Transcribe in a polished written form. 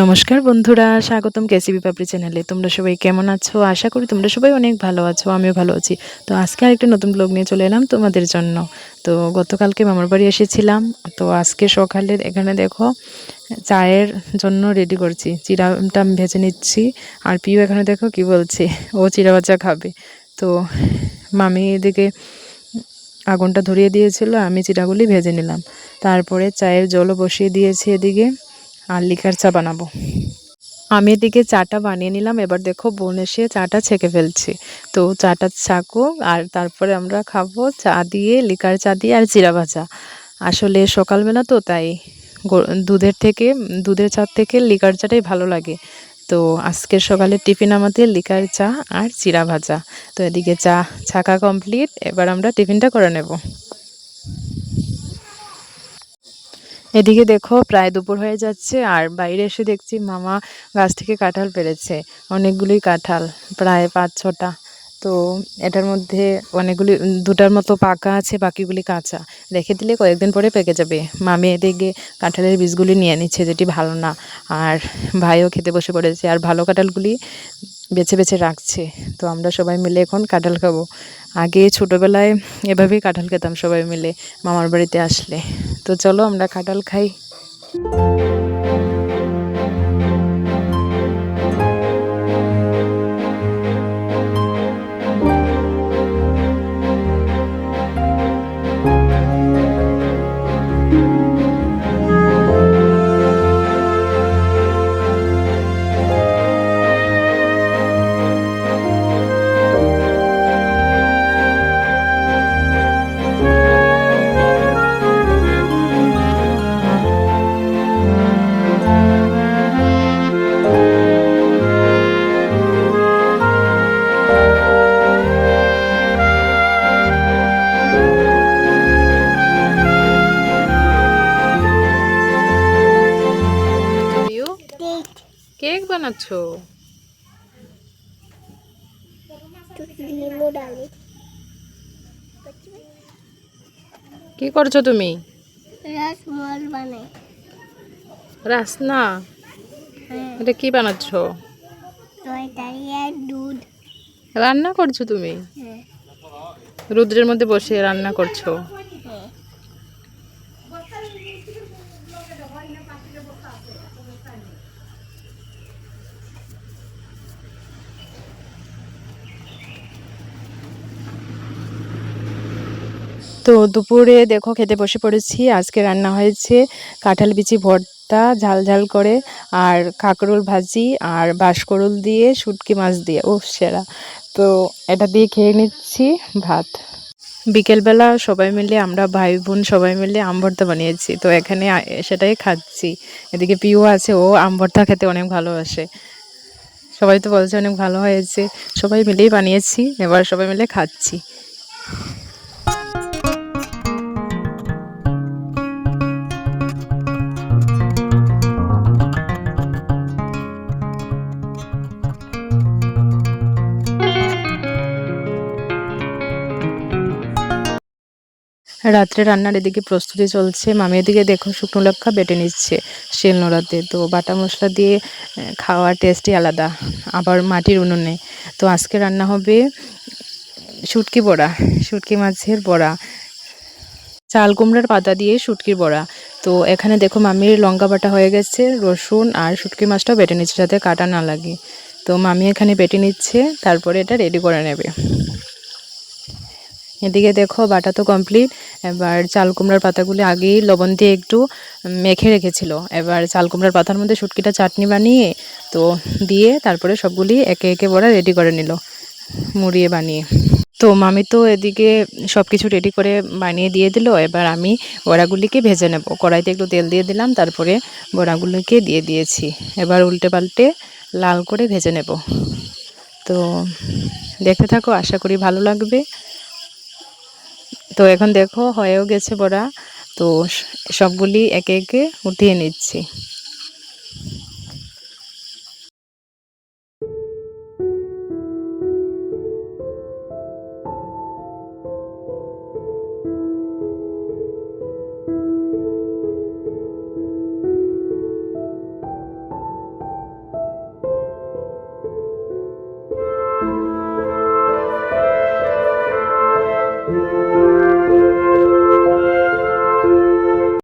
নমস্কার বন্ধুরা, স্বাগতম কেসিবি পাপড়ি চ্যানেলে। তোমরা সবাই কেমন আছো? আশা করি তোমরা সবাই অনেক ভালো আছো, আমিও ভালো আছি। তো আজকে আরেকটা নতুন ব্লগ নিয়ে চলে এলাম তোমাদের জন্য। তো গতকালকে মামার বাড়ি এসেছিলাম, তো আজকে সকালে এখানে দেখো চায়ের জন্য রেডি করছি, চিড়াটা ভেজে নিচ্ছি। আর পিউ এখানে দেখো কি বলছে, ও চিড়া ভাজা খাবে। তো মামি এদিকে আগুনটা ধরিয়ে দিয়েছিল, আমি চিড়াগুলি ভেজে নিলাম। তারপরে চায়ের জলও বসিয়ে দিয়েছি এদিকে, আর লিকার চা বানাবো। আমি এদিকে চাটা বানিয়ে নিলাম, এবার দেখো বোন এসে চাটা ছেঁকে ফেলছে। তো চাটা ছাকুক, আর তারপরে আমরা খাবো চা দিয়ে, লিকার চা দিয়ে আর জিরা ভাজা। আসলে সকালবেলা তো তাই দুধের চা থেকে লিকার চাটাই ভালো লাগে। তো আজকের সকালে টিফিন আমাদের লিকার চা আর জিরা ভাজা। তো এদিকে চা ছাকা কমপ্লিট, এবার আমরা টিফিনটা করে নেব। এদিকে দেখো প্রায় দুপুর হয়ে যাচ্ছে, আর বাইরে এসে দেখছি মামা গাছ থেকে কাঁঠাল পেড়েছে। অনেকগুলি কাঁঠাল, প্রায় 5-6টা। তো এটার মধ্যে অনেকগুলি, দুটার মতো পাকা আছে, বাকিগুলি কাঁচা। রেখে দিলে কয়েকদিন পরে পেকে যাবে। মামি এদিকে কাঁঠালের বীজগুলি নিয়ে নিচ্ছে, যেটি ভালো না। আর ভাইও খেতে বসে পড়েছে, আর ভালো কাঁঠালগুলি বেছে বেছে রাখছে। তো আমরা সবাই মিলে এখন কাঁঠাল খাবো। আগে ছোটোবেলায় এভাবেই কাঁঠাল খেতাম সবাই মিলে মামার বাড়িতে আসলে। তো চলো আমরা কাঁঠাল খাই। কেক বানাচ্ছো? কি করছো তুমি? রাসনা? এটা কি বানাচ্ছো? দুধ রান্না করছো তুমি? রুদ্রের মধ্যে বসে রান্না করছো? তো দুপুরে দেখো খেতে বসে পড়েছি। আজকে রান্না হয়েছে কাঁঠাল বিচি ভর্তা ঝাল ঝাল করে, আর কাঁকরোল ভাজি, আর বাঁশকরুল দিয়ে শুটকি মাছ দিয়ে, ও সেরা। তো এটা দিয়ে খেয়ে নিচ্ছি ভাত। বিকেলবেলা সবাই মিলে, আমরা ভাই বোন সবাই মিলে আম ভর্তা বানিয়েছি, তো এখানে সেটাই খাচ্ছি। এদিকে পিউ আছে, ও আম ভর্তা খেতে অনেক ভালোবাসে। সবাই তো বলছে অনেক ভালো হয়েছে, সবাই মিলেই বানিয়েছি, এবার সবাই মিলে খাচ্ছি। রাত্রে রান্নার এদিকে প্রস্তুতি চলছে। মামি এদিকে দেখো শুকনো লঙ্কা বেটে নিচ্ছে শিলনোড়াতে। তো বাটা মশলা দিয়ে খাওয়ার টেস্টই আলাদা, আবার মাটির উনুনে। তো আজকে রান্না হবে শুটকি বড়া, শুটকি মাছের বড়া, চাল কুমড়ার পাতা দিয়ে শুটকির বড়া। তো এখানে দেখো মামির লঙ্কা বাটা হয়ে গেছে, রসুন আর শুটকি মাছটাও বেটে নিচ্ছে যাতে কাটা না লাগে। তো মামি এখানে বেটে নিচ্ছে, তারপরে এটা রেডি করে নেবে। এদিকে দেখো বাটা তো কমপ্লিট। এবার চাল কুমড়ার পাতাগুলি আগেই লবণ দিয়ে একটু মেখে রেখেছিল। এবার চাল কুমড়ার পাতার মধ্যে শুটকিটা চাটনি বানিয়ে তো দিয়ে তারপরে সবগুলি একে একে বড়া রেডি করে নিল, মুড়িয়ে বানিয়ে। তো মামি তো এদিকে সব কিছু রেডি করে বানিয়ে দিয়ে দিল। এবার আমি বড়াগুলিকে ভেজে নেব। কড়াইতে একটু তেল দিয়ে দিলাম, তারপরে বড়াগুলিকে দিয়ে দিয়েছি। এবার উল্টে পাল্টে লাল করে ভেজে নেব। তো দেখতে থাকো, আশা করি ভালো লাগবে। তো এখন দেখো হয়েও গেছে বড়া। তো সবগুলি একে একে উঠিয়ে নিচ্ছি।